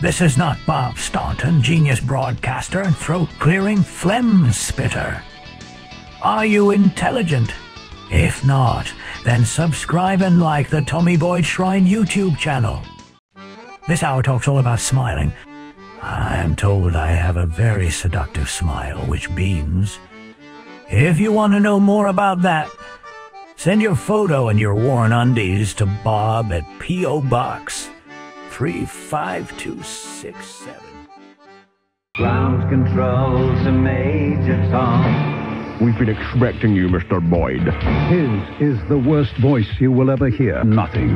This is not Bob Staunton, genius broadcaster and throat-clearing phlegm spitter. Are you intelligent? If not, then subscribe and like the Tommy Boyds Shrine YouTube channel. This hour talk's all about smiling. I am told I have a very seductive smile which beams. If you want to know more about that, send your photo and your worn undies to Bob at P.O. Box 35267. Ground control to Major Tom. We've been expecting you, Mr. Boyd. His is the worst voice you will ever hear. Nothing.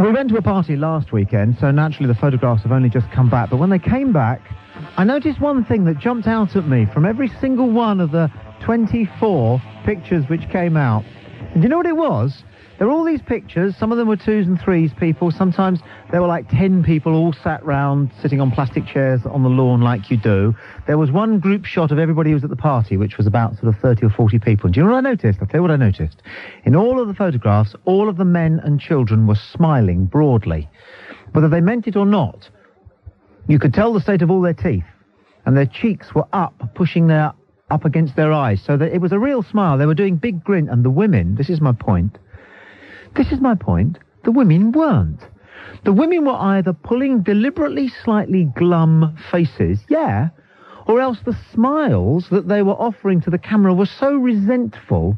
We went to a party last weekend, so naturally the photographs have only just come back. But when they came back, I noticed one thing that jumped out at me from every single one of the 24 pictures which came out. And do you know what it was? There were all these pictures. Some of them were 2s and 3s people. Sometimes there were like 10 people all sat round, sitting on plastic chairs on the lawn like you do. There was one group shot of everybody who was at the party, which was about sort of 30 or 40 people. And do you know what I noticed? I'll tell you what I noticed. In all of the photographs, all of the men and children were smiling broadly. Whether they meant it or not, you could tell the state of all their teeth. And their cheeks were up, pushing their up against their eyes. So that it was a real smile. They were doing big grin. And the women, this is my point, the women weren't. The women were either pulling deliberately slightly glum faces, or else the smiles that they were offering to the camera were so resentful,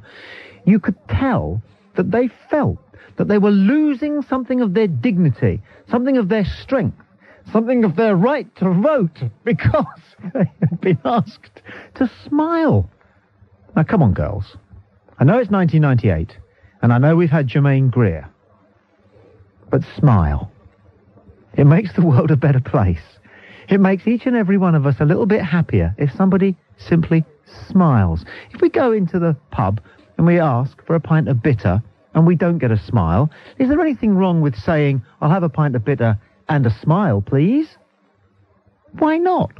you could tell that they felt that they were losing something of their dignity, something of their strength, something of their right to vote, because they had been asked to smile. Now, come on, girls. I know it's 1998. And I know we've had Germaine Greer. But smile. It makes the world a better place. It makes each and every one of us a little bit happier if somebody simply smiles. If we go into the pub and we ask for a pint of bitter and we don't get a smile, is there anything wrong with saying, I'll have a pint of bitter and a smile, please? Why not?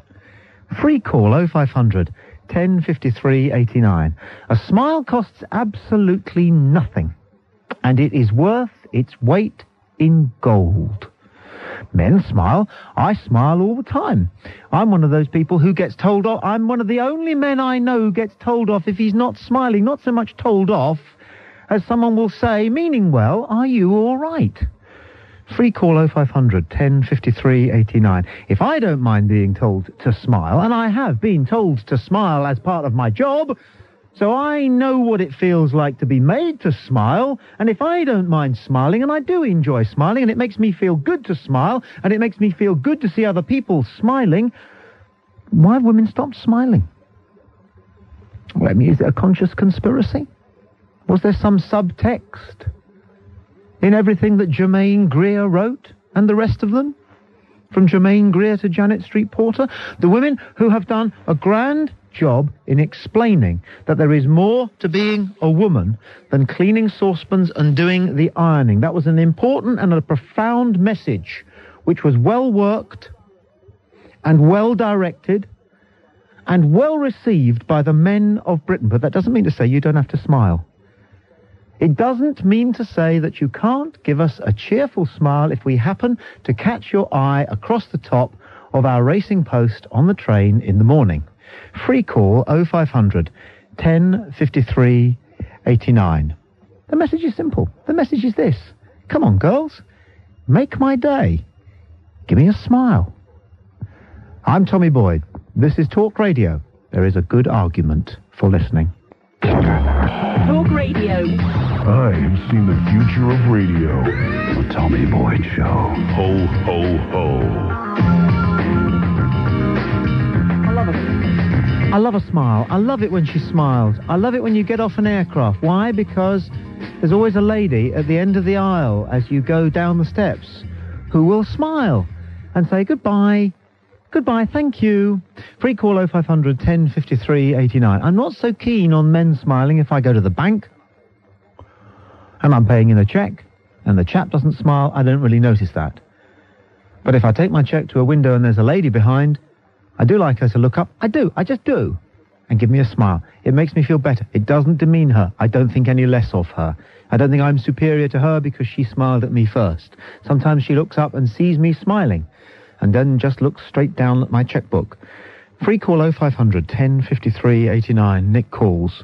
Free call 0500 1053 89. A smile costs absolutely nothing, and it is worth its weight in gold. Men smile. I smile all the time. I'm one of those people who gets told off. I'm one of the only men I know who gets told off if he's not smiling. Not so much told off as someone will say, meaning well, are you all right? Free call 0500 1053 89. If I don't mind being told to smile, and I have been told to smile as part of my job, so I know what it feels like to be made to smile, and if I don't mind smiling, and I do enjoy smiling, and it makes me feel good to smile, and it makes me feel good to see other people smiling, why have women stopped smiling? Well, I mean, is it a conscious conspiracy? Was there some subtext in everything that Germaine Greer wrote, and the rest of them? From Germaine Greer to Janet Street Porter, the women who have done a grand job in explaining that there is more to being a woman than cleaning saucepans and doing the ironing. That was an important and a profound message, which was well worked and well directed and well received by the men of Britain. But that doesn't mean to say you don't have to smile. It doesn't mean to say that you can't give us a cheerful smile if we happen to catch your eye across the top of our racing post on the train in the morning. Free call 0500 1053 89. The message is simple. The message is this. Come on, girls. Make my day. Give me a smile. I'm Tommy Boyd. This is Talk Radio. There is a good argument for listening. Talk Radio. I have seen the future of radio. The Tommy Boyd Show. Ho, ho, ho. I love a smile. I love it when she smiles. I love it when you get off an aircraft. Why? Because there's always a lady at the end of the aisle as you go down the steps who will smile and say goodbye. Goodbye, thank you. Free call 0500 1053 89. I'm not so keen on men smiling if I go to the bank and I'm paying in a cheque and the chap doesn't smile. I don't really notice that. But if I take my cheque to a window and there's a lady behind, I do like her to look up. I do. I just do. and give me a smile. It makes me feel better. It doesn't demean her. I don't think any less of her. I don't think I'm superior to her because she smiled at me first. Sometimes she looks up and sees me smiling and then just looks straight down at my checkbook. Free call 0500 10 53 89. Nick calls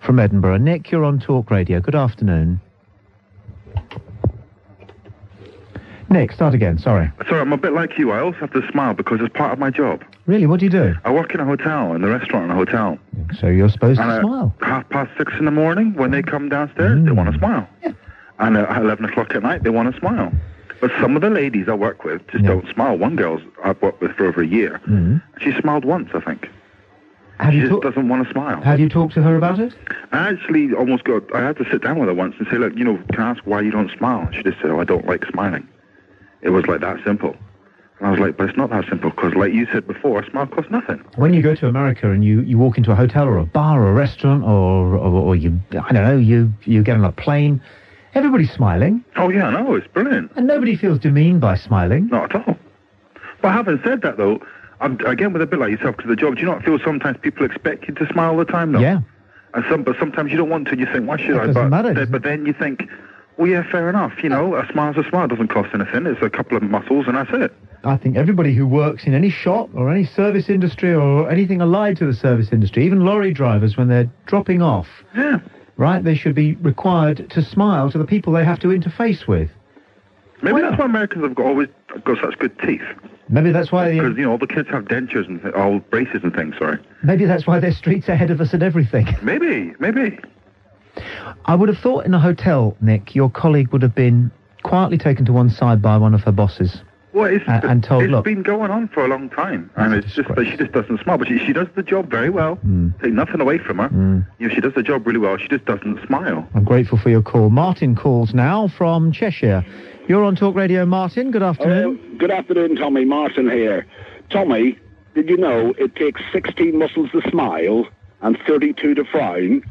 from Edinburgh. Nick, you're on Talk Radio. Good afternoon. Nick, start again. Sorry. Sorry, I'm a bit like you. I also have to smile because it's part of my job. Really? What do you do? I work in a hotel, in the restaurant in a hotel. So you're supposed to And smile. 6:30 in the morning, when they come downstairs, they want to smile. Yeah. And at 11 o'clock at night, they want to smile. But some of the ladies I work with just don't smile. One girl I've worked with for over a year, she smiled once, I think. She just doesn't want to smile. Have you talked to her about it? I actually I had to sit down with her once and say, look, can I ask why you don't smile? And she just said, I don't like smiling. It was like that simple. And I was like, but it's not that simple, because like you said before, a smile costs nothing. When you go to America and you walk into a hotel or a bar or a restaurant or you, I don't know, you get on a plane, everybody's smiling. Oh, yeah, no, it's brilliant. And nobody feels demeaned by smiling. Not at all. But having said that, though, I'm, again, with a bit like yourself, because the job, do you not feel sometimes people expect you to smile all the time, though? Yeah. But sometimes you don't want to, and you think, why should I? Doesn't matter. But then you think, well, yeah, fair enough. A smile's a smile. It doesn't cost anything. It's a couple of muscles, and that's it. I think everybody who works in any shop or any service industry or anything allied to the service industry, even lorry drivers, when they're dropping off, right, they should be required to smile to the people they have to interface with. Maybe that's why Americans have always got such good teeth. Maybe that's why... Because, all the kids have dentures and all braces and things, sorry. Maybe that's why they're streets ahead of us at everything. Maybe. I would have thought in a hotel, Nick, your colleague would have been quietly taken to one side by one of her bosses. Well, and told, it's been going on for a long time, and it's just that she just doesn't smile. But she does the job very well. Take nothing away from her. She does the job really well. She just doesn't smile. I'm grateful for your call. Martin calls now from Cheshire. You're on Talk Radio, Martin. Good afternoon. Good afternoon, Tommy. Martin here. Tommy, did you know it takes 16 muscles to smile and 32 to frown?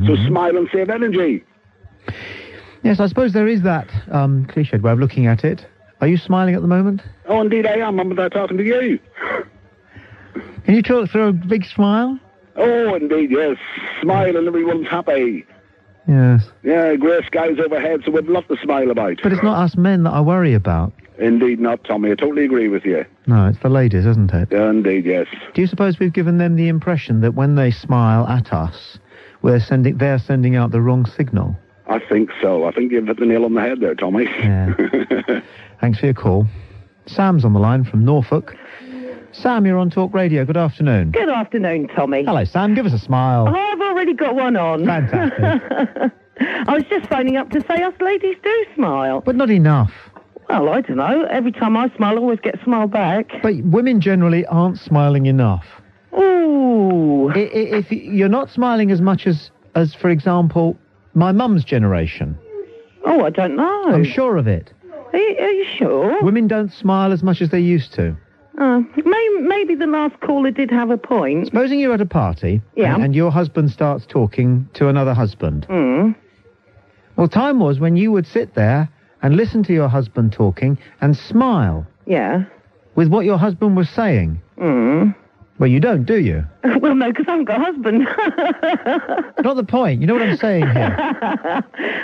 So smile and save energy. Yes, I suppose there is that cliched way of looking at it. Are you smiling at the moment? Oh, indeed I am. I'm talking to you. Can you talk through a big smile? Oh, indeed, yes. Smile and everyone's happy. Yes. Yeah, grey skies overhead, so we'd love to smile about. But it's not us men that I worry about. Indeed not, Tommy. I totally agree with you. No, it's the ladies, isn't it? Indeed, yes. Do you suppose we've given them the impression that when they smile at us, they're sending out the wrong signal? I think so. I think you've hit the nail on the head there, Tommy. Yeah. Thanks for your call. Sam's on the line from Norfolk. Sam, you're on Talk Radio. Good afternoon. Good afternoon, Tommy. Hello, Sam. Give us a smile. Oh, I've already got one on. Fantastic. I was just phoning up to say us ladies do smile. But not enough. Well, I don't know. Every time I smile, I always get a smile back. But women generally aren't smiling enough. Ooh. If you're not smiling as much as, for example, my mum's generation. Oh, I don't know. I'm sure of it. Are you sure? Women don't smile as much as they used to. Maybe the last caller did have a point. Supposing you're at a party and your husband starts talking to another husband. Well, time was when you would sit there and listen to your husband talking and smile. Yeah. With what your husband was saying. Well, you don't, do you? Well, no, because I haven't got a husband. Not the point. You know what I'm saying here?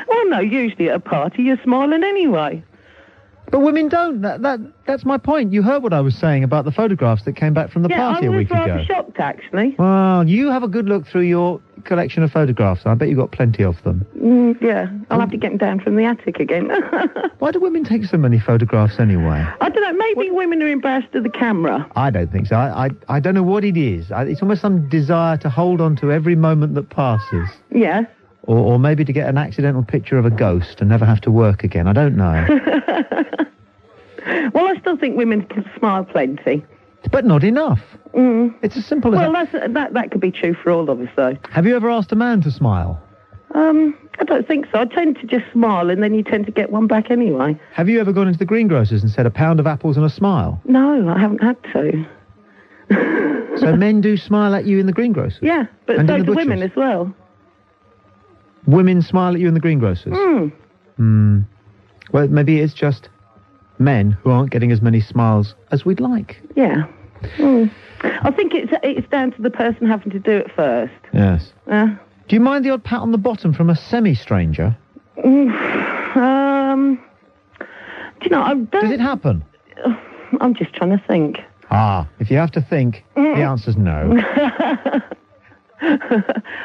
Well, no, usually at a party you're smiling anyway. But women don't. That's my point. You heard what I was saying about the photographs that came back from the party a week ago. Yeah, I was rather shocked, actually. Well, you have a good look through your collection of photographs. I bet you've got plenty of them. Yeah, I'll have to get them down from the attic again. Why do women take so many photographs anyway? I don't know. Maybe women are embarrassed of the camera. I don't think so. I don't know what it is. It's almost some desire to hold on to every moment that passes. Yeah. Or maybe to get an accidental picture of a ghost and never have to work again. I don't know. Well, I still think women can smile plenty. But not enough. It's as simple as that could be true for all of us, though. Have you ever asked a man to smile? I don't think so. I tend to just smile, and then you tend to get one back anyway. Have you ever gone into the greengrocers and said a pound of apples and a smile? No, I haven't had to. So men do smile at you in the greengrocers? Yeah, but so do women as well. Women smile at you in the greengrocers? Well, maybe it's just men who aren't getting as many smiles as we'd like. Yeah. I think it's down to the person having to do it first. Yes. Do you mind the odd pat on the bottom from a semi-stranger? Do you know, I don't... Does it happen? I'm just trying to think. If you have to think, the answer's no.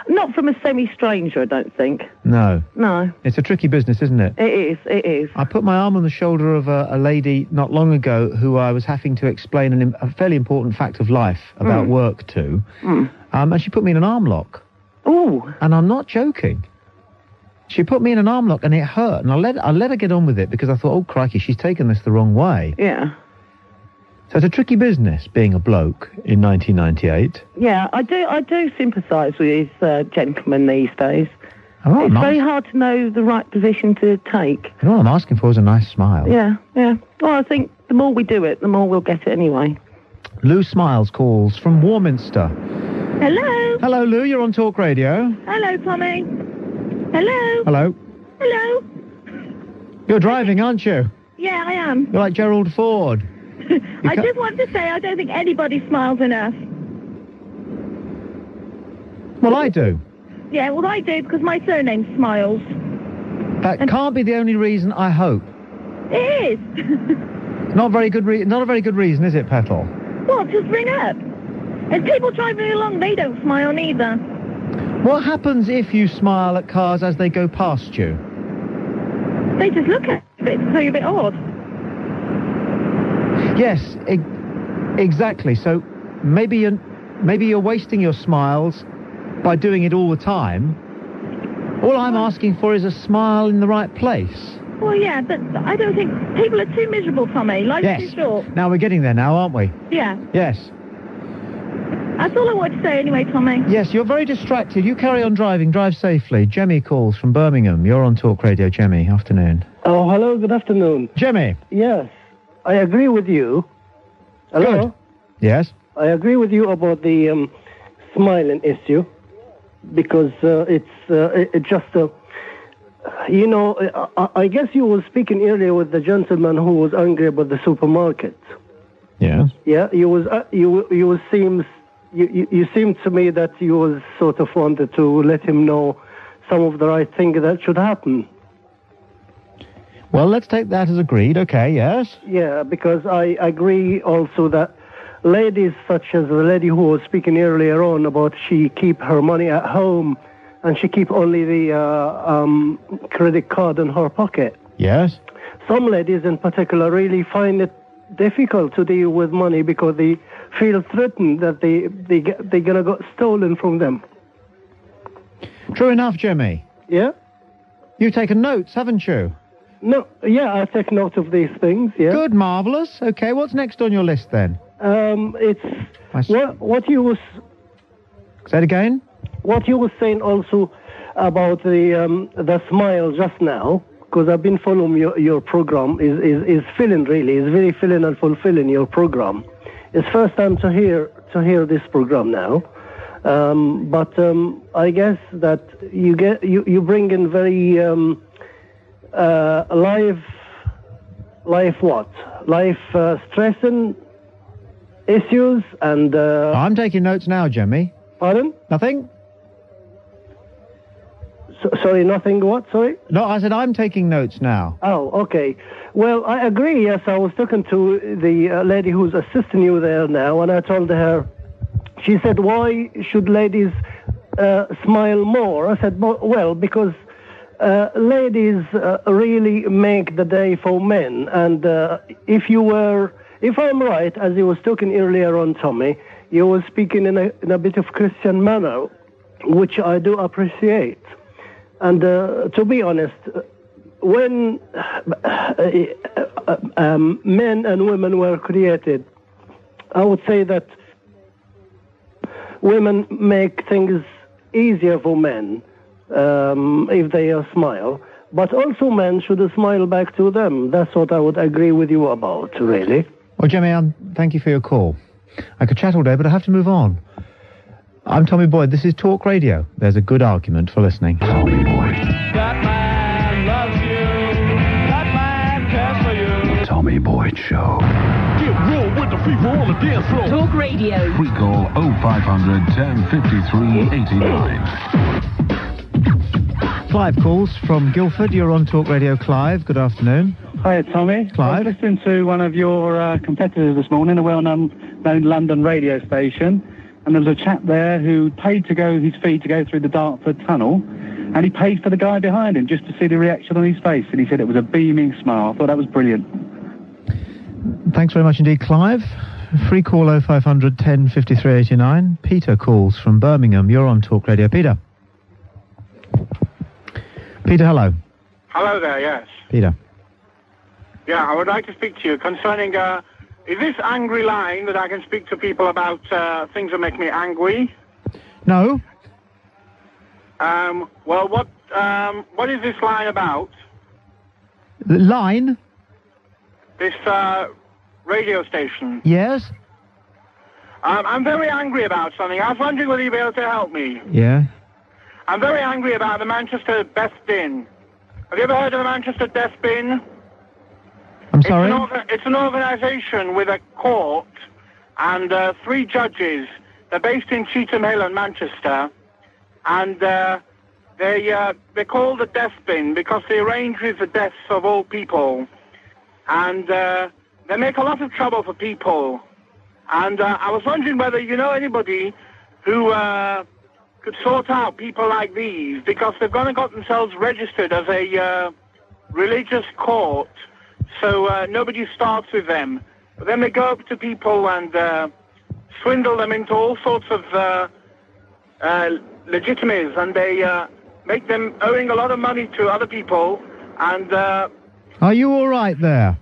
Not from a semi-stranger, I don't think. No. No. It's a tricky business, isn't it? It is. I put my arm on the shoulder of a lady not long ago who I was having to explain a fairly important fact of life about work to. And she put me in an arm lock. Ooh. And I'm not joking. She put me in an arm lock and it hurt. And I let her get on with it because I thought, oh, crikey, she's taken this the wrong way. Yeah. So it's a tricky business, being a bloke in 1998. Yeah, I do sympathise with these gentlemen these days. Oh, it's very hard to know the right position to take. All I'm asking for is a nice smile. Yeah. Well, I think the more we do it, the more we'll get it anyway. Lou Smiles calls from Warminster. Hello. Hello, Lou. You're on Talk Radio. Hello, Tommy. Hello. Hello. Hello. You're driving, aren't you? Yeah, I am. You're like Gerald Ford. I just want to say I don't think anybody smiles enough. Well, I do. Yeah, well, I do because my surname's Smiles. That can't be the only reason, I hope. It is. Not a very good reason, is it, Petal? Well, just ring up. And people driving along, they don't smile neither. What happens if you smile at cars as they go past you? They just look at it, so you're a bit odd. Yes, exactly. So maybe you're wasting your smiles by doing it all the time. All I'm asking for is a smile in the right place. Well, yeah, but I don't think... People are too miserable, Tommy. Life's too short. Now we're getting there now, aren't we? Yeah. Yes. That's all I wanted to say anyway, Tommy. Yes, you're very distracted. You carry on driving. Drive safely. Jemmy calls from Birmingham. You're on Talk Radio, Jemmy. Afternoon. Oh, hello. Good afternoon. Jemmy. Yes. I agree with you. Hello? Good. Yes? I agree with you about the smiling issue because it's just you know, I guess you were speaking earlier with the gentleman who was angry about the supermarket. Yeah. Yeah, you seemed to me that you was sort of wanted to let him know some of the right things that should happen. Well, let's take that as agreed, okay, yes? Yeah, because I agree also that ladies such as the lady who was speaking earlier on about she keep her money at home and she keep only the credit card in her pocket. Yes? Some ladies in particular really find it difficult to deal with money because they feel threatened that they're going to get stolen from them. True enough, Jimmy. Yeah? You've taken notes, haven't you? No, yeah, I take note of these things, yeah. Good, marvellous. Okay, what's next on your list then? It's what you was... Say it again? What you were saying also about the smile just now, because I've been following your program, is filling really, is very filling and fulfilling your program. It's first time to hear this program now. But I guess that you bring in very life stressing issues and. I'm taking notes now, Jimmy. Pardon? Nothing. Sorry, nothing. What? Sorry. No, I said I'm taking notes now. Oh, okay. Well, I agree. Yes, I was talking to the lady who's assisting you there now, and I told her. She said, "Why should ladies smile more?" I said, "Well, because ladies really make the day for men. And if I'm right, as you was talking earlier on, Tommy, you were speaking in a bit of Christian manner, which I do appreciate. And to be honest, when men and women were created, I would say that women make things easier for men if they smile. But also men should smile back to them. That's what I would agree with you about, really. Well, Jimmy, thank you for your call. I could chat all day, but I have to move on. I'm Tommy Boyd. This is Talk Radio. There's a good argument for listening. Tommy Boyd. That man loves you. That man cares for you. Tommy Boyd Show. Get real with the people on the dance floor. Talk Radio. We call 0500 1053 89. Clive calls from Guildford. You're on Talk Radio, Clive. Good afternoon. Hi, Tommy. Clive. I was listening to one of your competitors this morning, a well-known London radio station, and there was a chap there who paid to go his fee to go through the Dartford Tunnel, and he paid for the guy behind him just to see the reaction on his face, and he said it was a beaming smile. I thought that was brilliant. Thanks very much indeed, Clive. Free call 0500 1053 89. Peter calls from Birmingham. You're on Talk Radio. Peter. Peter, hello. Hello there, yes. Peter. Yeah, I would like to speak to you concerning, is this angry line that I can speak to people about things that make me angry? No. Well, what is this line about? The line? This, radio station. Yes? I'm very angry about something. I was wondering whether you'd be able to help me. Yeah. I'm very angry about the Manchester Death Bin. Have you ever heard of the Manchester Death Bin? I'm sorry? It's an organisation with a court and 3 judges. They're based in Cheetham Hill in Manchester. And they're called the Death Bin because they arrange with the deaths of all people. And they make a lot of trouble for people. And I was wondering whether you know anybody who could sort out people like these, because they've gone and got themselves registered as a religious court, so nobody starts with them. But then they go up to people and swindle them into all sorts of legitimacies, and they make them owing a lot of money to other people. And are you all right there?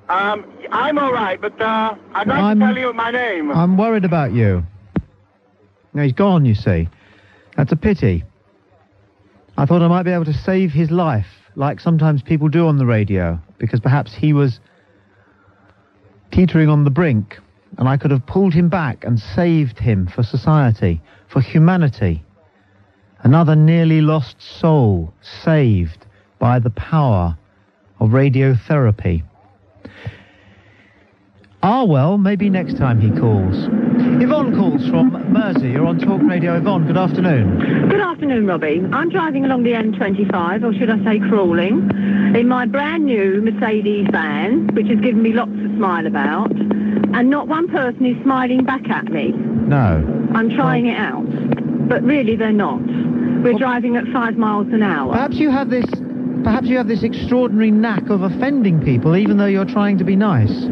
I'm all right, but I'd like to tell you my name. I'm worried about you. No, he's gone, you see. That's a pity. I thought I might be able to save his life, like sometimes people do on the radio, because perhaps he was teetering on the brink, and I could have pulled him back and saved him for society, for humanity. Another nearly lost soul saved by the power of radiotherapy. Ah, well, maybe next time he calls. Yvonne calls from Mersey. You're on Talk Radio. Yvonne, good afternoon. Good afternoon, Robbie. I'm driving along the M25, or should I say crawling, in my brand new Mercedes van, which has given me lots to smile about, and not one person is smiling back at me. No. I'm trying it out, but really they're not. We're driving at 5 miles an hour. Perhaps you have this extraordinary knack of offending people, even though you're trying to be nice.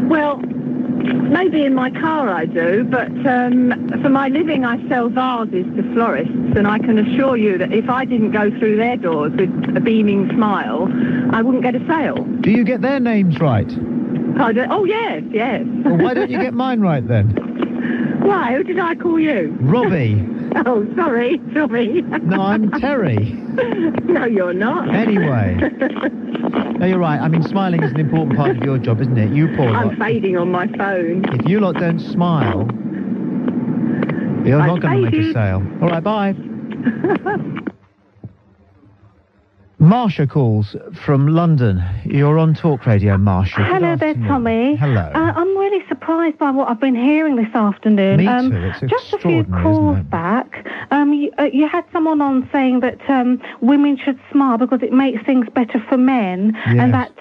Well, maybe in my car I do, but for my living I sell vases to florists, and I can assure you that if I didn't go through their doors with a beaming smile, I wouldn't get a sale. Do you get their names right? Oh, yes. Well, why don't you get mine right then? Why? Who did I call you? Robbie. Oh, sorry. No, I'm Terry. No, you're not. Anyway. No, you're right. I mean, smiling is an important part of your job, isn't it? You poor lot. I'm fading on my phone. If you lot don't smile, you're not going to make a sale. All right, bye. Marsha calls from London. You're on Talk Radio, Marsha. Hello there, Tommy. Hello. I'm really surprised by what I've been hearing this afternoon. Me too. It's just a few extraordinary, calls isn't it? back. You had someone on saying that women should smile because it makes things better for men, and that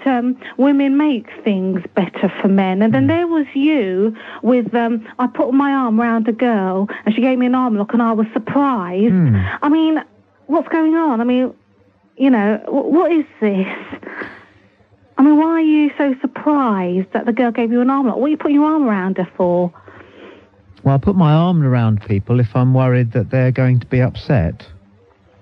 women make things better for men. And then there was you with I put my arm around a girl and she gave me an arm lock and I was surprised. I mean, what's going on? I mean, you know, what is this? I mean, why are you so surprised that the girl gave you an arm lock? What are you putting your arm around her for? Well, I put my arm around people if I'm worried that they're going to be upset.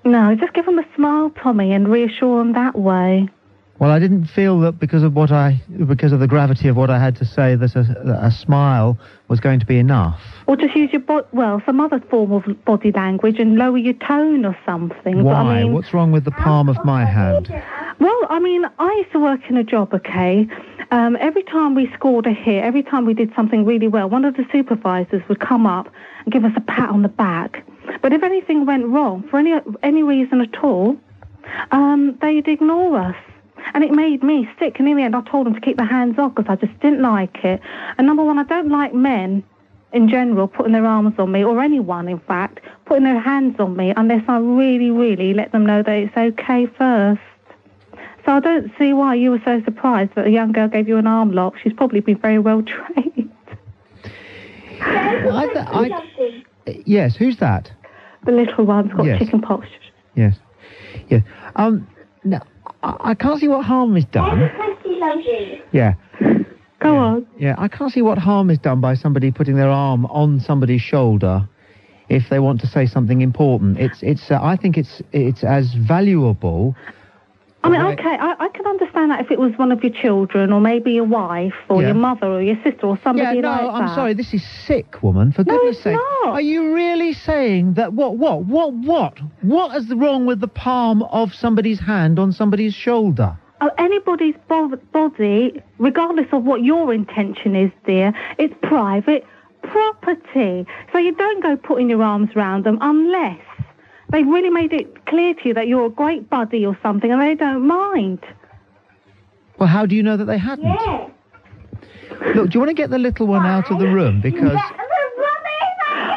No, just give them a smile, Tommy, and reassure them that way. Well, I didn't feel that because of the gravity of what I had to say, that a smile was going to be enough. Or just use some other form of body language and lower your tone or something. Why? But, I mean, what's wrong with the palm of my hand? Well, I mean, I used to work in a job, okay? Every time we scored a hit, every time we did something really well, one of the supervisors would come up and give us a pat on the back. But if anything went wrong, for any reason at all, they'd ignore us. And it made me sick. And in the end, I told them to keep their hands off because I just didn't like it. And number one, I don't like men in general putting their arms on me, or anyone, in fact, putting their hands on me unless I really, really let them know that it's okay first. So I don't see why you were so surprised that a young girl gave you an arm lock. She's probably been very well trained. Yes, who's that? The little one's got Yes. chicken pox. Yes. Yes. No, I can't see what harm is done. Yeah. Go on. Yeah, I can't see what harm is done by somebody putting their arm on somebody's shoulder if they want to say something important. I think it's as valuable. I mean, okay, I can understand that if it was one of your children, or maybe your wife, or your mother, or your sister, or somebody like that. I'm sorry, this is sick, woman, for goodness sake. Not. Are you really saying that what is wrong with the palm of somebody's hand on somebody's shoulder? Anybody's body, regardless of what your intention is, dear, it's private property. So you don't go putting your arms round them unless they've really made it clear to you that you're a great buddy or something and they don't mind. Well, how do you know that they hadn't? Yeah. Look, do you want to get the little one out of the room? Because...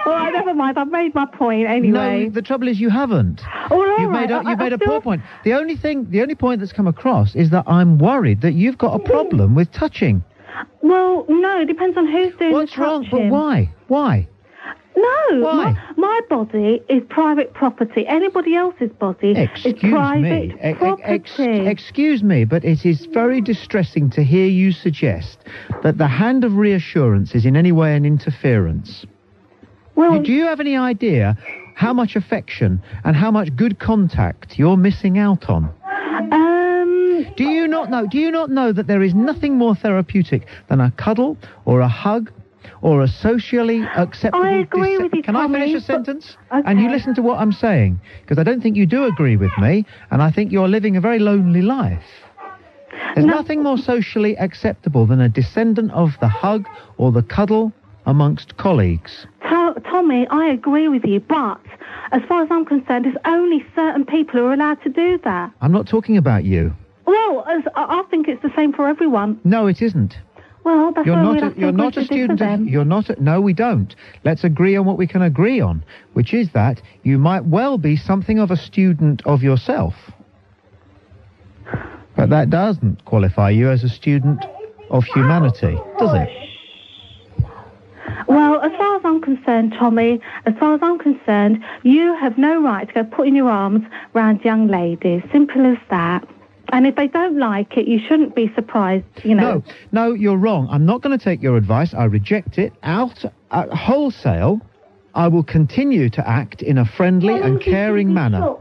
Well, never mind. I've made my point anyway. No, the trouble is you haven't. You've made a poor point. The only point that's come across is that I'm worried that you've got a problem with touching. Well, no, it depends on who's doing What's the touching. wrong? But why? Why? No, Why? my body is private property. Anybody else's body is private property. Excuse me, but it is very distressing to hear you suggest that the hand of reassurance is in any way an interference. Well, do you have any idea how much affection and how much good contact you're missing out on? Do you not know that there is nothing more therapeutic than a cuddle or a hug or a socially acceptable... I agree with you, Can Tommy, I finish a sentence? Okay. And you listen to what I'm saying, because I don't think you do agree with me, and I think you're living a very lonely life. There's nothing more socially acceptable than a descendant of the hug or the cuddle amongst colleagues. Tommy, I agree with you, but as far as I'm concerned, it's only certain people who are allowed to do that. I'm not talking about you. Well, I think it's the same for everyone. No, it isn't. Well, that's why we'd have to You're not a student. No, we don't. Let's agree on what we can agree on, which is that you might well be something of a student of yourself. But that doesn't qualify you as a student of humanity, does it? Well, as far as I'm concerned, Tommy, you have no right to go putting your arms round young ladies. Simple as that. And if they don't like it, you shouldn't be surprised, you know. No, you're wrong. I'm not going to take your advice. I reject it. Wholesale, I will continue to act in a friendly and caring manner.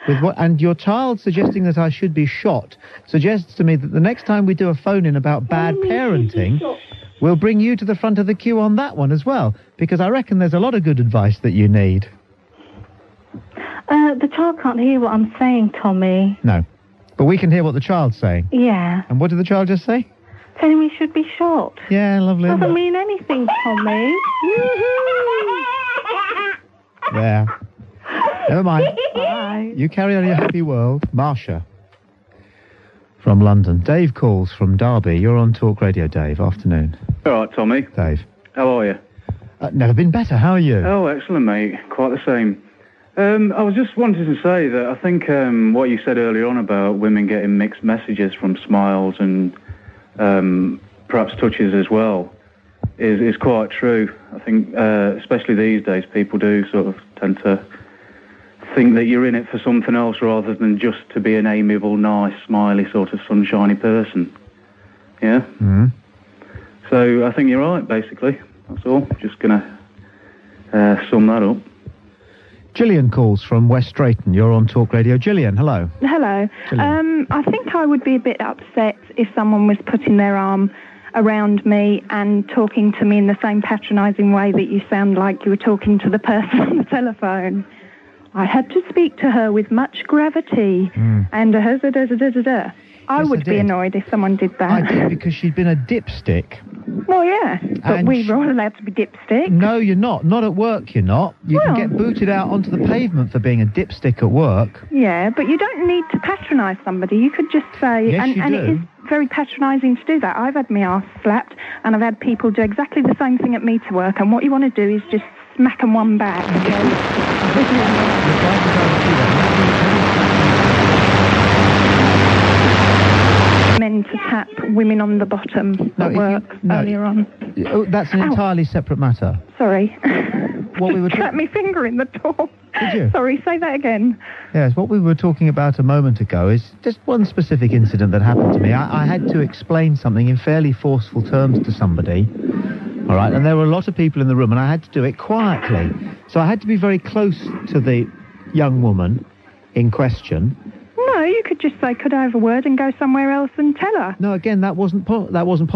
And your child suggesting that I should be shot suggests to me that the next time we do a phone-in about bad parenting, we'll bring you to the front of the queue on that one as well, because I reckon there's a lot of good advice that you need. The child can't hear what I'm saying, Tommy. No. But we can hear what the child's saying. Yeah. And what did the child just say? Telling me should be shot. Yeah, lovely. Doesn't mean anything, Tommy. There. Never mind. Bye. You carry on your happy world. Marsha from London. Dave calls from Derby. You're on Talk Radio, Dave. Afternoon. All right, Tommy. Dave. How are you? Never been better. How are you? Oh, excellent, mate. Quite the same. I was just wanting to say that I think what you said earlier on about women getting mixed messages from smiles and perhaps touches as well is quite true. I think, especially these days, people do sort of tend to think that you're in it for something else rather than just to be an amiable, nice, smiley, sort of sunshiny person. Yeah? Mm. So I think you're right, basically. That's all. Just going to sum that up. Gillian calls from West Drayton. You're on Talk Radio. Gillian, hello. Hello. I think I would be a bit upset if someone was putting their arm around me and talking to me in the same patronising way that you sound like you were talking to the person on the telephone. I had to speak to her with much gravity and I would be annoyed if someone did that. I did, because she'd been a dipstick Well, yeah, but And we were all allowed to be dipstick. No, you're not. Not at work, you're not. You can get booted out onto the pavement for being a dipstick at work. Yeah, but you don't need to patronise somebody. You could just say... Yes, you and do. it is very patronising to do that. I've had my arse slapped, and I've had people do exactly the same thing at me to work, and what you want to do is just smack them one back. Men to tap women on the bottom at work earlier on. Oh, that's an entirely separate matter. Sorry. What we were Trapped my finger in the door. Did you? Sorry, say that again. Yes, what we were talking about a moment ago is just one specific incident that happened to me. I had to explain something in fairly forceful terms to somebody, all right, and there were a lot of people in the room, and I had to do it quietly. So I had to be very close to the young woman in question. No, you could just say, could I have a word, and go somewhere else and tell her. No, again, that wasn't possible. That wasn't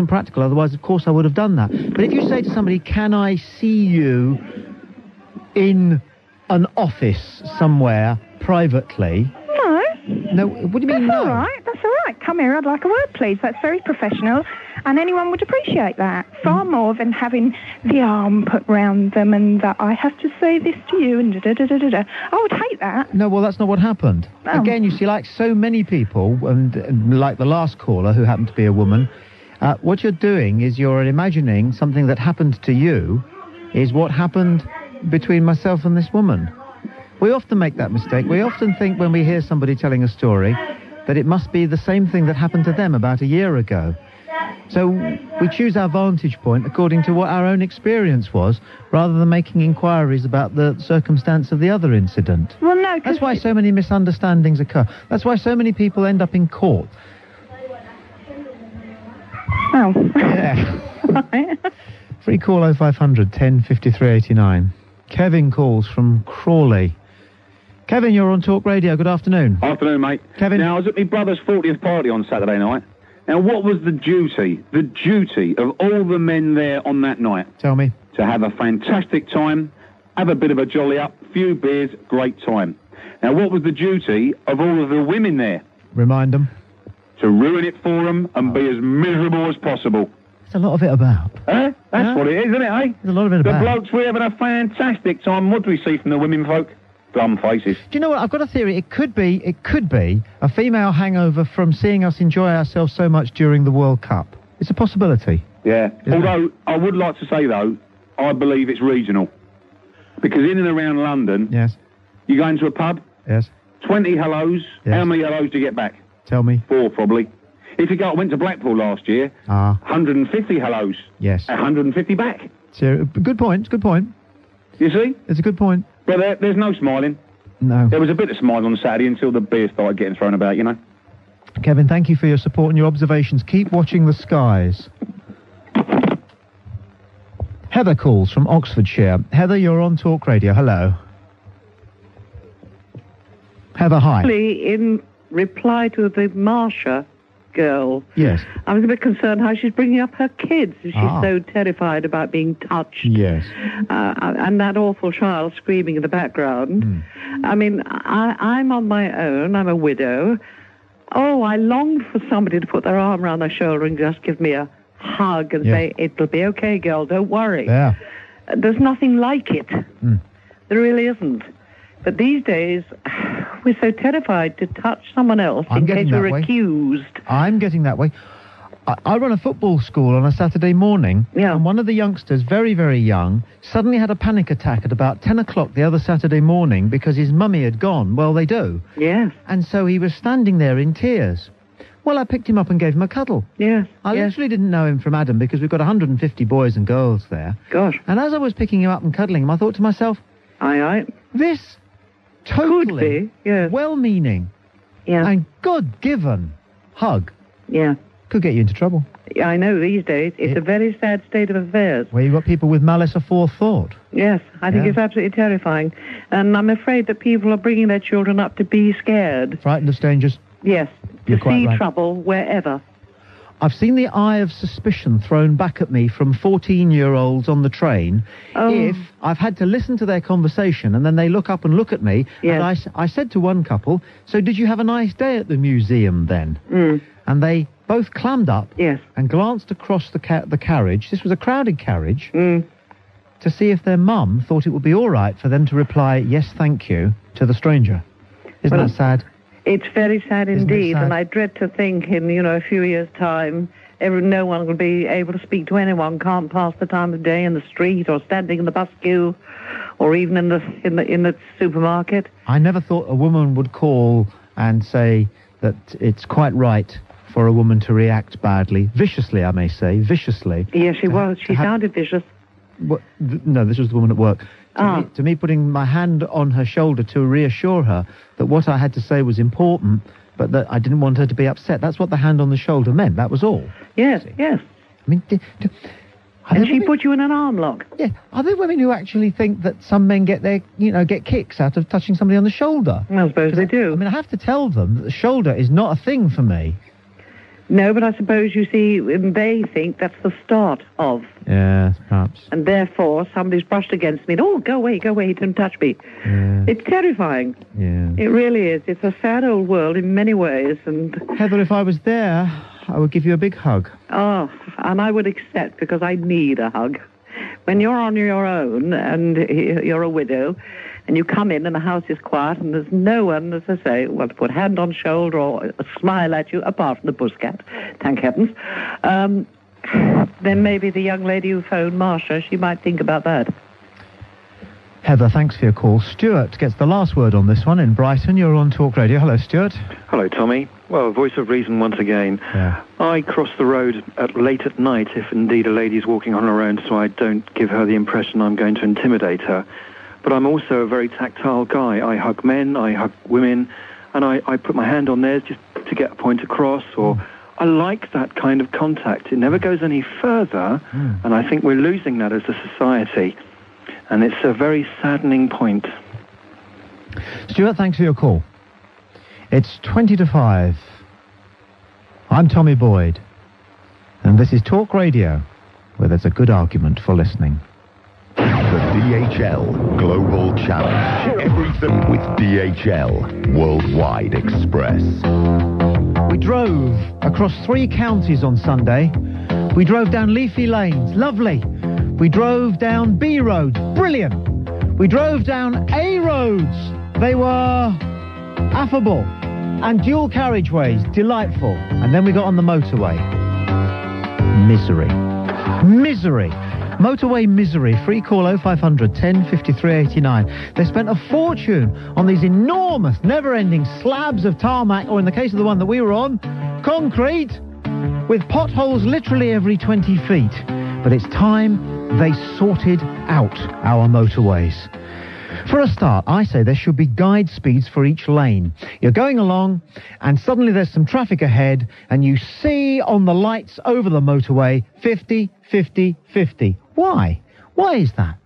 practical. Otherwise, of course, I would have done that. But if you say to somebody, can I see you in an office somewhere privately? No. No, what do you mean That's no? all right. That's all right. Come here, I'd like a word, please. That's very professional, and anyone would appreciate that far more than having the arm put round them and that I have to say this to you and da-da-da-da-da. I would hate that. No, well, that's not what happened. Oh. Again, you see, like so many people, and like the last caller who happened to be a woman, what you're doing is you're imagining something that happened to you is what happened between myself and this woman. We often make that mistake. We often think when we hear somebody telling a story that it must be the same thing that happened to them about a year ago. So we choose our vantage point according to what our own experience was, rather than making inquiries about the circumstance of the other incident. Well, no, that's why so many misunderstandings occur. That's why so many people end up in court. Oh. Yeah. Free call 0500 10 53 89. Kevin calls from Crawley. Kevin, you're on Talk Radio. Good afternoon. Afternoon, mate. Kevin. Now, I was at my brother's 40th party on Saturday night. Now, what was the duty of all the men there on that night? Tell me. To have a fantastic time, have a bit of a jolly up, few beers, great time. Now, what was the duty of all of the women there? Remind them. To ruin it for them and be as miserable as possible. There's a lot of it about. Eh? That's what it is, isn't it, eh? There's a lot of it about. The blokes were having a fantastic time. What do we see from the women folk? Glum faces. Do you know what? I've got a theory. It could be a female hangover from seeing us enjoy ourselves so much during the World Cup. It's a possibility. Yeah. Although, I would like to say, though, I believe it's regional. Because in and around London... Yes. You go into a pub... Yes. 20 hellos. Yes. How many hellos do you get back? Tell me. 4, probably. If you go... I went to Blackpool last year. 150 hellos. Yes. 150 back. So, good point. Good point. You see? It's a good point. But there's no smiling. No. There was a bit of smile on Saturday until the beer started getting thrown about, you know. Kevin, thank you for your support and your observations. Keep watching the skies. Heather calls from Oxfordshire. Heather, you're on Talk Radio. Hello. Heather, hi. In reply to the Marsha girl, yes, I was a bit concerned how she's bringing up her kids. She's so terrified about being touched. Yes. And that awful child screaming in the background. I mean, I'm on my own. I'm a widow. Oh, I long for somebody to put their arm around my shoulder and just give me a hug and say, it'll be okay, girl, don't worry. Yeah. There's nothing like it. There really isn't. But these days, we're so terrified to touch someone else in case we're accused. I'm getting that way. I run a football school on a Saturday morning, and one of the youngsters, very, very young, suddenly had a panic attack at about 10 o'clock the other Saturday morning because his mummy had gone. Well, they do. Yes. And so he was standing there in tears. Well, I picked him up and gave him a cuddle. Yes. I literally didn't know him from Adam because we've got 150 boys and girls there. Gosh. And as I was picking him up and cuddling him, I thought to myself, this totally well-meaning and God-given hug could get you into trouble. Yeah, I know these days. It's a very sad state of affairs. Where you've got people with malice aforethought. Yes, I think it's absolutely terrifying. And I'm afraid that people are bringing their children up to be scared. Frightened of strangers. Yes, You're to quite see right. trouble wherever. I've seen the eye of suspicion thrown back at me from 14-year-olds on the train if I've had to listen to their conversation and then they look up and look at me. Yes. And I said to one couple, so did you have a nice day at the museum then? And they both clammed up and glanced across the carriage. This was a crowded carriage. To see if their mum thought it would be all right for them to reply, yes, thank you, to the stranger. Isn't that sad? It's very sad indeed, sad? and I dread to think in, a few years' time, no one will be able to speak to anyone, can't pass the time of day in the street or standing in the bus queue or even in the supermarket. I never thought a woman would call and say that it's quite right for a woman to react badly, viciously, I may say, viciously. Yes, she was. She sounded vicious. No, this was the woman at work. To me, putting my hand on her shoulder to reassure her that what I had to say was important, but that I didn't want her to be upset. That's what the hand on the shoulder meant. That was all. Yes. I mean, and she put you in an arm lock. Yeah. Are there women who actually think that some men get kicks out of touching somebody on the shoulder? I suppose they do. I mean, I have to tell them that the shoulder is not a thing for me. No, but I suppose, you see, they think that's the start of. Yeah, perhaps. And therefore, somebody's brushed against me. And, go away, don't touch me. Yeah. It's terrifying. Yeah. It really is. It's a sad old world in many ways. And Heather, if I was there, I would give you a big hug. Oh, and I would accept, because I need a hug. When you're on your own and you're a widow, and you come in and the house is quiet and there's no one, as I say, to put hand on shoulder or smile at you, apart from the pusscat, thank heavens, then maybe the young lady who phoned Marsha, she might think about that. Heather, thanks for your call. Stuart gets the last word on this one in Brighton. You're on Talk Radio. Hello, Stuart. Hello, Tommy. Well, voice of reason once again. Yeah. I cross the road late at night if indeed a lady's walking on her own, so I don't give her the impression I'm going to intimidate her. But I'm also a very tactile guy. I hug men, I hug women, and I put my hand on theirs just to get a point across, or I like that kind of contact. It never goes any further, and I think we're losing that as a society. And it's a very saddening point. Stuart, thanks for your call. It's 20 to 5. I'm Tommy Boyd, and this is Talk Radio, where there's a good argument for listening. The DHL Global Challenge. Everything with DHL Worldwide Express. We drove across 3 counties on Sunday. We drove down leafy lanes, lovely. We drove down B roads, brilliant. We drove down A roads. They were affable. And dual carriageways, delightful. And then we got on the motorway. Misery. Motorway misery. Free call 0500 10 53 89. They spent a fortune on these enormous, never-ending slabs of tarmac, or in the case of the one that we were on, concrete, with potholes literally every 20 feet. But it's time they sorted out our motorways. For a start, I say there should be guide speeds for each lane. You're going along, and suddenly there's some traffic ahead, and you see on the lights over the motorway, 50, 50, 50. Why? Why is that?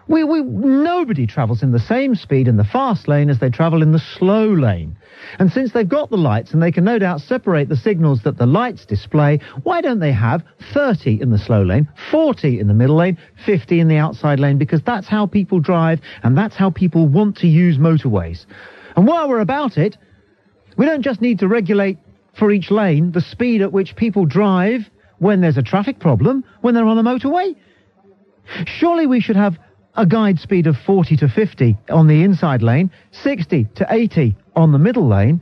Nobody travels in the same speed in the fast lane as they travel in the slow lane. And since they've got the lights and they can no doubt separate the signals that the lights display, why don't they have 30 in the slow lane, 40 in the middle lane, 50 in the outside lane? Because that's how people drive and that's how people want to use motorways. And while we're about it, we don't just need to regulate for each lane the speed at which people drive when there's a traffic problem, when they're on a motorway. Surely we should have a guide speed of 40 to 50 on the inside lane, 60 to 80 on the middle lane.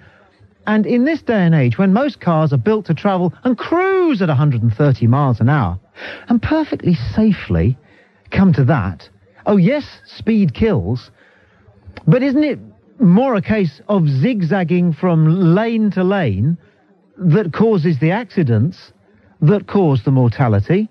And in this day and age, when most cars are built to travel and cruise at 130 miles an hour, and perfectly safely come to that, oh yes, speed kills, but isn't it more a case of zigzagging from lane to lane that causes the accidents, that cause the mortality?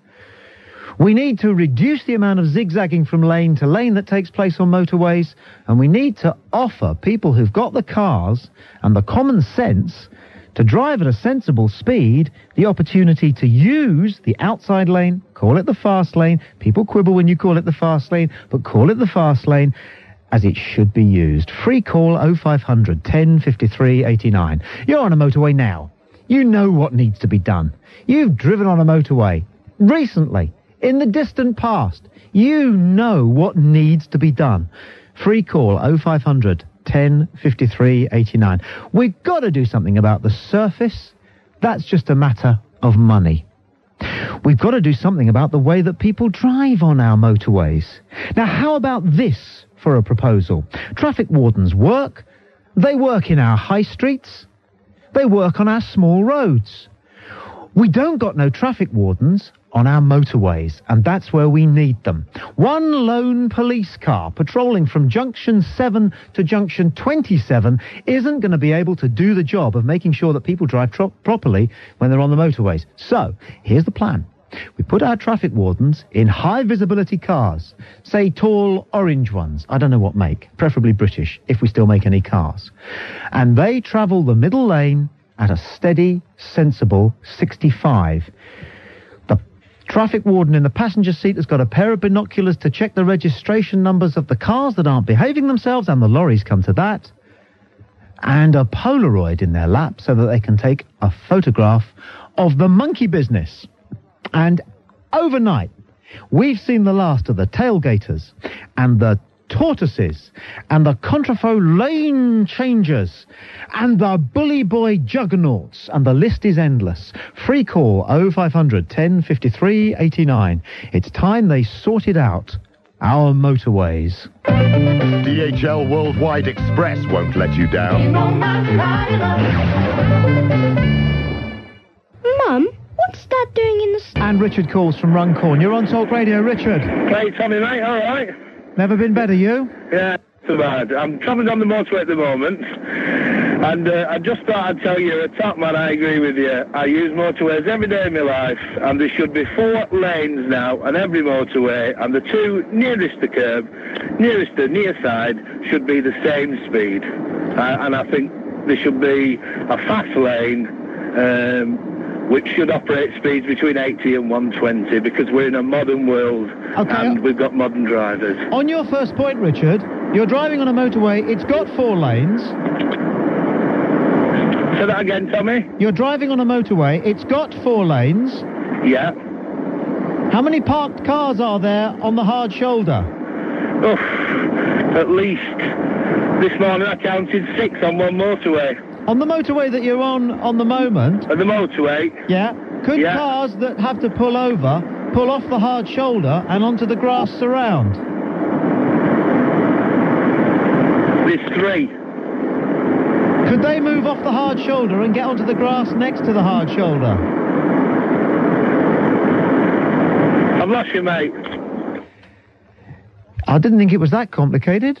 We need to reduce the amount of zigzagging from lane to lane that takes place on motorways, and we need to offer people who've got the cars and the common sense to drive at a sensible speed the opportunity to use the outside lane, call it the fast lane. People quibble when you call it the fast lane, but call it the fast lane as it should be used. Free call 0500 10 53 89. You're on a motorway now. You know what needs to be done. You've driven on a motorway recently, in the distant past. You know what needs to be done. Free call 0500 10 53 89. We've got to do something about the surface. That's just a matter of money. We've got to do something about the way that people drive on our motorways. Now, how about this for a proposal? Traffic wardens work. They work in our high streets. They work on our small roads. We don't got no traffic wardens on our motorways, and that's where we need them. One lone police car patrolling from junction 7 to junction 27 isn't going to be able to do the job of making sure that people drive properly when they're on the motorways. So, here's the plan. We put our traffic wardens in high-visibility cars, say tall orange ones, I don't know what make, preferably British, if we still make any cars. And they travel the middle lane at a steady, sensible 65. The traffic warden in the passenger seat has got a pair of binoculars to check the registration numbers of the cars that aren't behaving themselves, and the lorries come to that, and a Polaroid in their lap so that they can take a photograph of the monkey business. And overnight, we've seen the last of the tailgaters and the tortoises and the contraflow lane changers and the bully boy juggernauts, and the list is endless. Free call 0500 10 53 89. It's time they sorted out our motorways. DHL Worldwide Express won't let you down. Mum, what's Dad doing in the... And Richard calls from Runcorn. You're on Talk Radio, Richard. Hey, Tommy, mate, all right? Never been better, you? Yeah, not so bad. I'm travelling on the motorway at the moment, and I just thought I'd tell you, a top man, I agree with you. I use motorways every day in my life, and there should be 4 lanes now on every motorway, and the 2 nearest the curb, nearest the near side, should be the same speed. And I think there should be a fast lane, which should operate speeds between 80 and 120, because we're in a modern world, and we've got modern drivers. On your first point, Richard, you're driving on a motorway, it's got 4 lanes. Say that again, Tommy? You're driving on a motorway, it's got 4 lanes. Yeah. How many parked cars are there on the hard shoulder? Oh, at least. This morning I counted 6 on one motorway. On the motorway that you're on the moment? On the motorway? Yeah. Could cars that have to pull over pull off the hard shoulder and onto the grass surround? There's 3. Could they move off the hard shoulder and get onto the grass next to the hard shoulder? I've lost you, mate. I didn't think it was that complicated.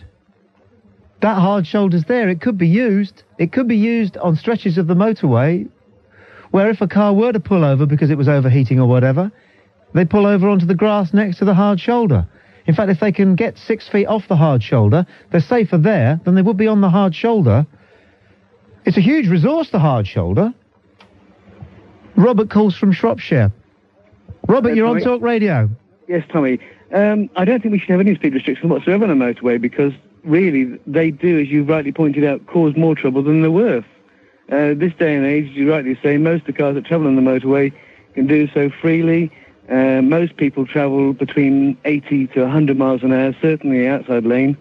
That hard shoulder's there. It could be used. It could be used on stretches of the motorway where if a car were to pull over because it was overheating or whatever, they pull over onto the grass next to the hard shoulder. In fact, if they can get 6 feet off the hard shoulder, they're safer there than they would be on the hard shoulder. It's a huge resource, the hard shoulder. Robert calls from Shropshire. Robert, you're on Talk Radio. Yes, Tommy. I don't think we should have any speed restrictions whatsoever on a motorway, because really they do, as you rightly pointed out, cause more trouble than they're worth. This day and age, as you rightly say, most of the cars that travel on the motorway can do so freely. Most people travel between 80 to 100 miles an hour, certainly the outside lane.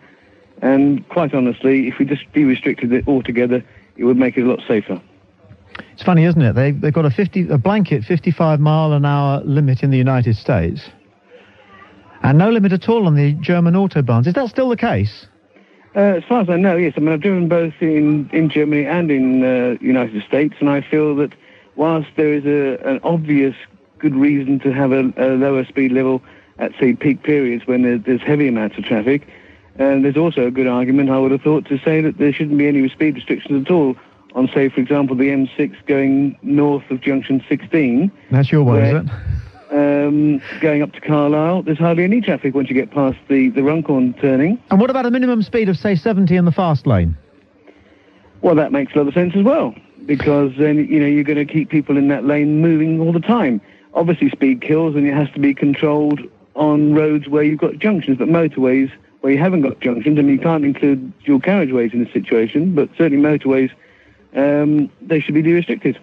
And quite honestly, if we just de-restricted it altogether, it would make it a lot safer. It's funny, isn't it? They've got a blanket 55-mile-an-hour limit in the United States, and no limit at all on the German autobahns. Is that still the case? As far as I know, yes. I mean, I've driven both in Germany and in the United States, and I feel that whilst there is an obvious good reason to have a lower speed level at, say, peak periods when there's heavy amounts of traffic, there's also a good argument, I would have thought, to say that there shouldn't be any speed restrictions at all on, say, for example, the M6 going north of Junction 16. That's your one, is it? Going up to Carlisle, there's hardly any traffic once you get past the Runcorn turning. And what about a minimum speed of, say, 70 in the fast lane? Well, that makes a lot of sense as well, because then, you're going to keep people in that lane moving all the time. Obviously, speed kills, and it has to be controlled on roads where you've got junctions, but motorways where you haven't got junctions, and you can't include dual carriageways in this situation, but certainly motorways, they should be de-restricted.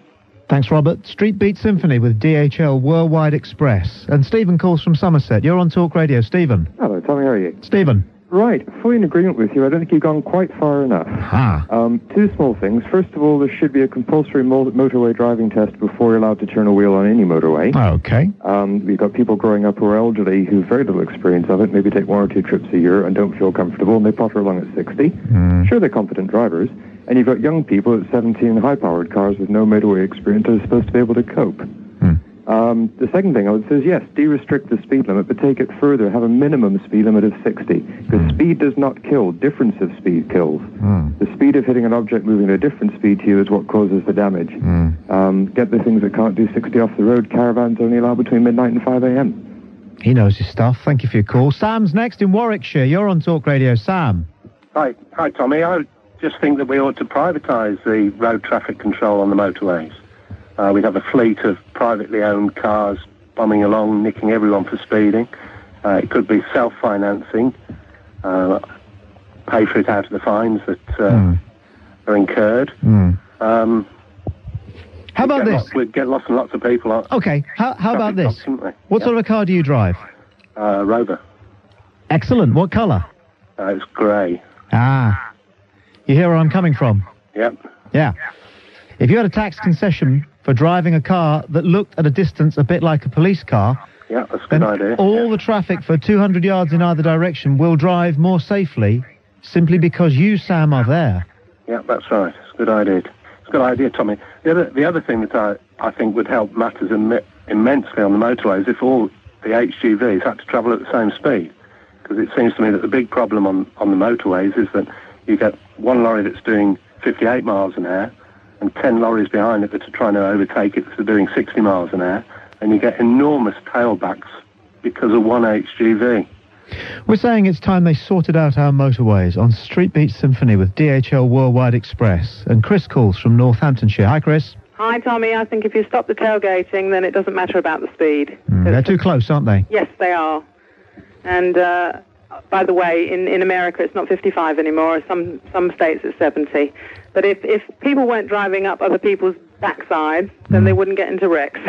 Thanks, Robert. Street Beat Symphony with DHL Worldwide Express. And Stephen calls from Somerset. You're on Talk Radio. Stephen. Hello, Tommy, how are you? Stephen. Right, fully in agreement with you. I don't think you've gone quite far enough. Two small things. First of all, there should be a compulsory motorway driving test before you're allowed to turn a wheel on any motorway. Okay. We've got people growing up who are elderly who have very little experience of it, maybe take 1 or 2 trips a year and don't feel comfortable, and they potter along at 60. Sure, they're competent drivers. And you've got young people at 17 in high-powered cars with no motorway experience that are supposed to be able to cope. The second thing I would say is, yes, de-restrict the speed limit, but take it further. Have a minimum speed limit of 60. Because speed does not kill. Difference of speed kills. The speed of hitting an object moving at a different speed to you is what causes the damage. Get the things that can't do 60 off the road. Caravans only allow between midnight and 5 a.m. He knows his stuff. Thank you for your call. Sam's next in Warwickshire. You're on Talk Radio. Sam. Hi, Tommy. I just think that we ought to privatise the road traffic control on the motorways. We'd have a fleet of privately owned cars bombing along, nicking everyone for speeding. It could be self-financing, pay for it out of the fines that are incurred. How about this? We'd get lots and lots of people on. Okay, how about this? What sort of a car do you drive? Rover. Excellent. What colour? It's grey. Ah. You hear where I'm coming from? Yep. Yeah. If you had a tax concession for driving a car that looked at a distance a bit like a police car, yeah, that's a good idea. All the traffic for 200 yards in either direction will drive more safely simply because you, Sam, are there. Yeah, that's right. It's a good idea. It's a good idea, Tommy. The other thing that I think would help matters immensely on the motorways if all the HGVs had to travel at the same speed. Because it seems to me that the big problem on the motorways is that you get one lorry that's doing 58 miles an hour and 10 lorries behind it that are trying to overtake it that are doing 60 miles an hour, and you get enormous tailbacks because of one HGV. We're saying it's time they sorted out our motorways on Street Beat Symphony with DHL Worldwide Express. And Chris calls from Northamptonshire. Hi, Chris. Hi, Tommy. I think if you stop the tailgating, then it doesn't matter about the speed. They're too close, aren't they? Yes, they are. And, by the way, in America, it's not 55 anymore. Some states it's 70. But if people weren't driving up other people's backsides, then they wouldn't get into wrecks.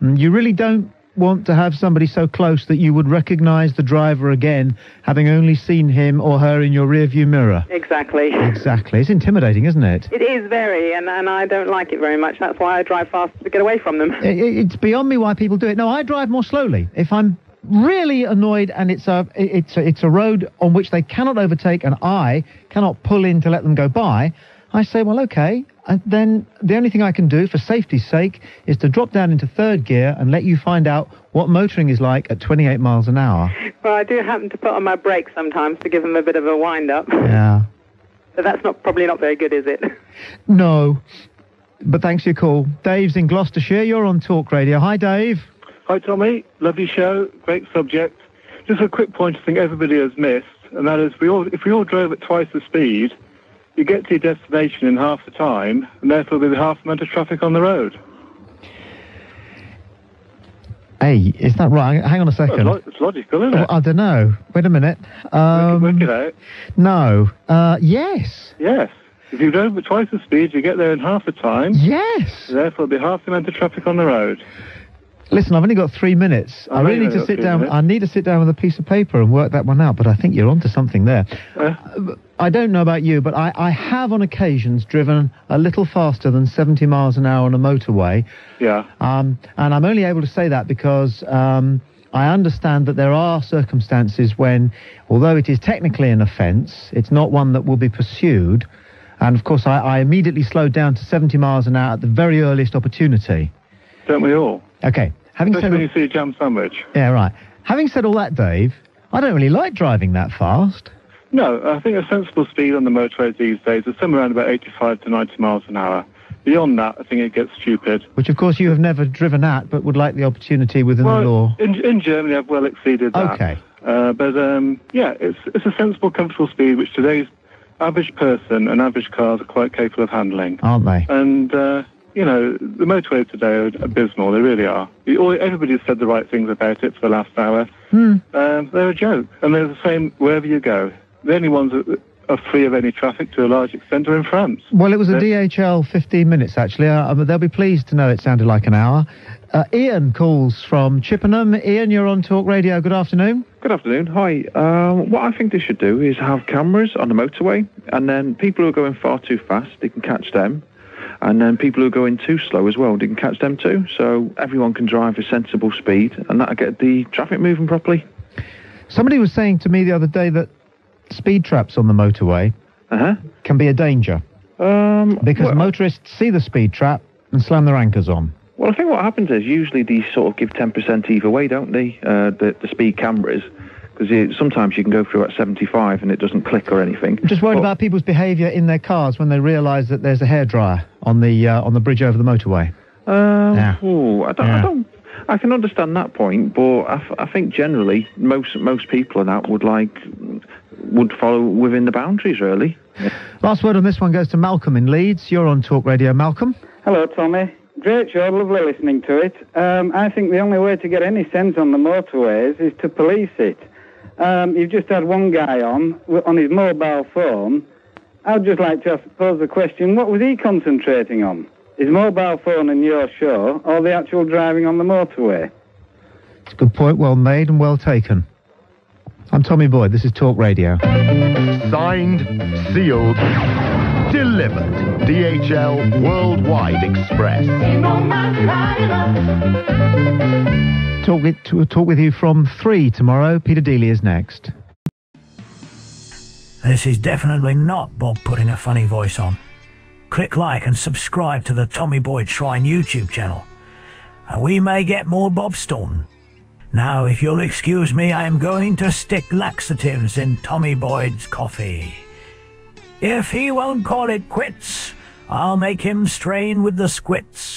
You really don't want to have somebody so close that you would recognise the driver again, having only seen him or her in your rearview mirror. Exactly. Exactly. It's intimidating, isn't it? It is very, and I don't like it very much. That's why I drive fast to get away from them. It's beyond me why people do it. No, I drive more slowly. If I'm really annoyed and it's a road on which they cannot overtake and I cannot pull in to let them go by, I say, well, okay, and then the only thing I can do for safety's sake is to drop down into third gear and let you find out what motoring is like at 28 miles an hour. Well, I do happen to put on my brakes sometimes to give them a bit of a wind-up. Yeah. But that's probably not very good, is it? No. But thanks for your call. Dave's in Gloucestershire. You're on Talk Radio. Hi, Dave. Hi, Tommy. Lovely show. Great subject. Just a quick point I think everybody has missed, and that is if we all drove at twice the speed, you get to your destination in half the time, and therefore there'll be half the amount of traffic on the road. Hey, is that right? Hang on a second. Well, it's logical, isn't it? I don't know. Wait a minute. Work it out. No. Yes. Yes. If you drove at twice the speed, you get there in half the time. Yes. Therefore, there'll be half the amount of traffic on the road. Listen, I've only got 3 minutes. I really need to sit down. I need to sit down with a piece of paper and work that one out, but I think you're onto something there. I don't know about you, but I have on occasions driven a little faster than 70 miles an hour on a motorway. Yeah. And I'm only able to say that because I understand that there are circumstances when, although it is technically an offence, it's not one that will be pursued. And, of course, I immediately slowed down to 70 miles an hour at the very earliest opportunity. Don't we all? Okay. Especially when you see a jam sandwich. Yeah, right. Having said all that, Dave, I don't really like driving that fast. No, I think a sensible speed on the motorways these days is somewhere around about 85 to 90 miles an hour. Beyond that, I think it gets stupid. Which, of course, you have never driven at, but would like the opportunity within the law. In Germany, I've well exceeded that. Okay. Yeah, it's a sensible, comfortable speed, which today's average person and average cars are quite capable of handling. Aren't they? And, you know, the motorways today are abysmal. They really are. Everybody's said the right things about it for the last hour. They're a joke. And they're the same wherever you go. The only ones that are free of any traffic to a large extent are in France. Well, it was a DHL 15 minutes, actually. They'll be pleased to know it sounded like an hour. Ian calls from Chippenham. Ian, you're on Talk Radio. Good afternoon. Good afternoon. Hi. What I think they should do is have cameras on the motorway, and then people who are going far too fast, they can catch them. And then people who are going too slow as well, they can catch them too. So everyone can drive a sensible speed, and that'll get the traffic moving properly. Somebody was saying to me the other day that speed traps on the motorway can be a danger. Because motorists see the speed trap and slam their anchors on. Well, I think what happens is usually these sort of give 10% either way, don't they? The speed cameras. Because sometimes you can go through at 75 and it doesn't click or anything. I'm just worried about people's behaviour in their cars when they realise that there's a hairdryer on the bridge over the motorway. I can understand that point, but I think generally most people and that would follow within the boundaries, really. Last word on this one goes to Malcolm in Leeds. You're on Talk Radio, Malcolm. Hello, Tommy. Great show, lovely listening to it. I think the only way to get any sense on the motorways is to police it. You've just had one guy on his mobile phone. I'd just like to pose the question, what was he concentrating on? His mobile phone in your show, or the actual driving on the motorway? It's a good point, well made and well taken. I'm Tommy Boyd, this is Talk Radio. Signed, sealed, delivered. DHL Worldwide Express. Talk with you from 3 tomorrow. Peter Dealey is next. This is definitely not Bob putting a funny voice on. Click like and subscribe to the Tommy Boyd Shrine YouTube channel, and we may get more Bob Staunton. Now, if you'll excuse me, I am going to stick laxatives in Tommy Boyd's coffee. If he won't call it quits, I'll make him strain with the squits.